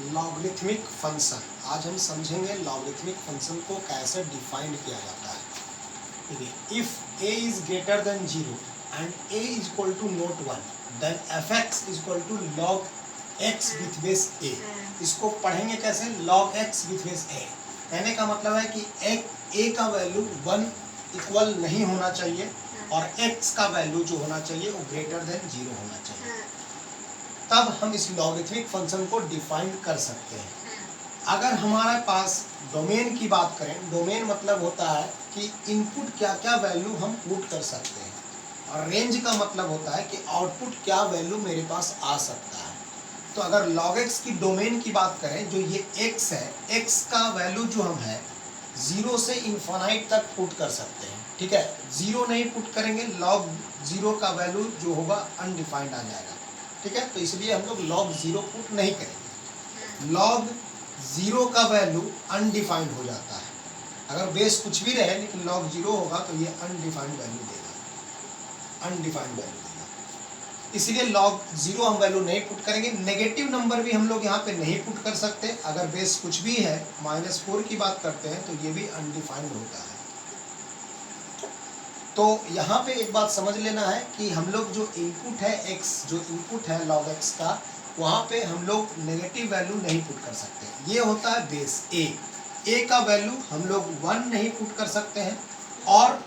Logarithmic function. आज हम समझेंगे लॉगरिथमिक फंक्शन को कैसे डिफाइन किया जाता है। देखिए, if a is greater than 0 and a is equal to not 1 then fx is equal to log x with base a। इसको पढ़ेंगे कैसे, log x with base a। कहने का मतलब है कि a का वैल्यू 1 इक्वल नहीं होना चाहिए और x का वैल्यू जो होना चाहिए वो ग्रेटर देन 0 होना चाहिए, तब हम इस लॉगरिथमिक फंक्शन को डिफाइन कर सकते हैं। अगर हमारे पास डोमेन की बात करें, डोमेन मतलब होता है कि इनपुट क्या क्या वैल्यू हम पुट कर सकते हैं, और रेंज का मतलब होता है कि आउटपुट क्या वैल्यू मेरे पास आ सकता है। तो अगर log x की डोमेन की बात करें, जो ये x है, x का वैल्यू जो हम है 0 से इन्फिनाइट तक पुट कर सकते हैं। ठीक है, 0 नहीं पुट करेंगे, log 0 का वैल्यू जो होगा अनडिफाइंड आ जाएगा। ठीक है, तो इसलिए हम लोग log 0 पुट नहीं करेंगे। log 0 का वैल्यू अनडिफाइंड हो जाता है। अगर बेस कुछ भी रहे लेकिन log 0 होगा तो ये अनडिफाइंड वैल्यू देगा, अनडिफाइंड वैल्यू देगा। इसलिए log 0 हम वैल्यू नहीं पुट करेंगे। नेगेटिव नंबर भी हम लोग यहाँ पे नहीं पुट कर सकते। अगर बेस कुछ भी है, -4 की बात करते हैं, तो ये भी अनडिफाइंड होता है। तो यहाँ पे एक बात समझ लेना है कि हम लोग जो इनपुट है x, जो इनपुट है log x का, वहाँ पे हम लोग नेगेटिव वैल्यू नहीं पुट कर सकते। ये होता है बेस a का वैल्यू हम लोग 1 नहीं पुट कर सकते हैं, और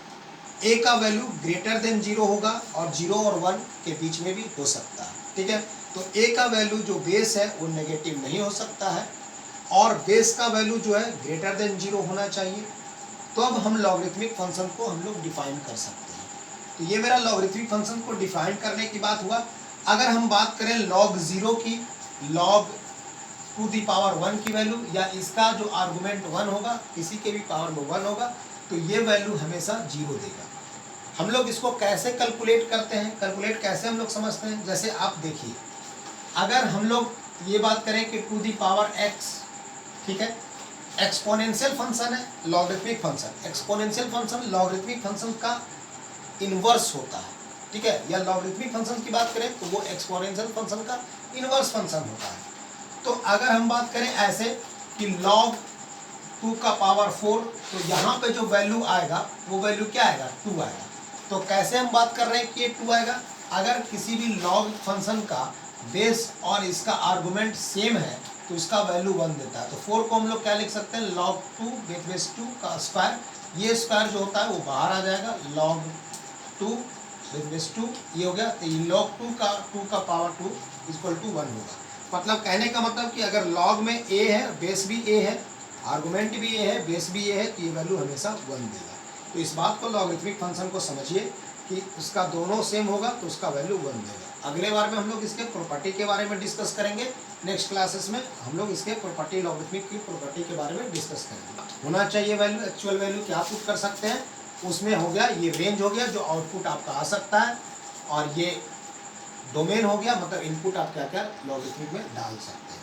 a का वैल्यू ग्रेटर देन 0 होगा, और 0 और 1 के बीच में भी हो सकता है। ठीक है, तो a का वैल्यू जो बेस है वो नेगेटिव नहीं हो सकता है, और बेस का वैल्यू जो है ग्रेटर देन 0 होना चाहिए। तो अब हम लॉगरिथमिक फंक्शन को हम लोग डिफाइन कर सकते हैं। तो ये मेरा लॉगरिथमिक फंक्शन को डिफाइन करने की बात हुआ। अगर हम बात करें log 0 की, log टू दी पावर 1 की वैल्यू, या इसका जो आर्गुमेंट 1 होगा, किसी के भी पावर में 1 होगा, तो ये वैल्यू हमेशा 0 देगा। हम लोग इसको कैसे कैलकुलेट करते हैं, कैलकुलेट कैसे हम लोग समझते हैं, जैसे आप देखिए, अगर हम लोग ये बात करें कि टू दी पावर x, ठीक है, एक्सपोनेंशियल फंक्शन है logarithmic function. Exponential function logarithmic function का इनवर्स होता है। ठीक है, या लॉगरिथमिक फंक्शन की बात करें तो वो एक्सपोनेंशियल फंक्शन का इनवर्स फंक्शन होता है। तो अगर हम बात करें ऐसे कि log 2 का पावर 4, तो यहाँ पे जो वैल्यू आएगा वो वैल्यू क्या आएगा, 2 आएगा। तो कैसे हम बात कर रहे हैं कि ये 2 आएगा, अगर किसी भी log फंक्शन का बेस और इसका आर्गुमेंट सेम है तो इसका वैल्यू 1 देता है। तो 4 को हम लोग क्या लिख सकते हैं, log 2 विथ बेस 2 का स्क्वायर। ये स्क्वायर जो होता है वो बाहर आ जाएगा, log 2 विथ बेस 2 ये हो गया। तो ये log 2 का पावर 2 इक्वल टू 1 होगा। मतलब कहने का मतलब कि अगर log में a है, बेस भी a है, आर्गुमेंट भी a है, बेस भी a है, तो ये वैल्यू हमेशा 1 देगा। तो इस बात को लॉगरिथमिक फंक्शन को समझिए कि उसका दोनों सेम होगा तो उसका वैल्यू 1 देगा। अगले बार में हम लोग इसके प्रॉपर्टी के बारे में डिस्कस करेंगे। नेक्स्ट क्लासेस में हम लोग इसके प्रॉपर्टी, लॉगरिथमिक की प्रॉपर्टी के बारे में डिस्कस करेंगे। होना चाहिए वैल्यू, एक्चुअल वैल्यू क्या पुट कर सकते हैं, उसमें हो गया ये रेंज हो गया जो आउटपुट आपका आ सकता है, और ये डोमेन हो गया मतलब इनपुट आप क्या क्या लॉगरिथमिक में डाल सकते हैं।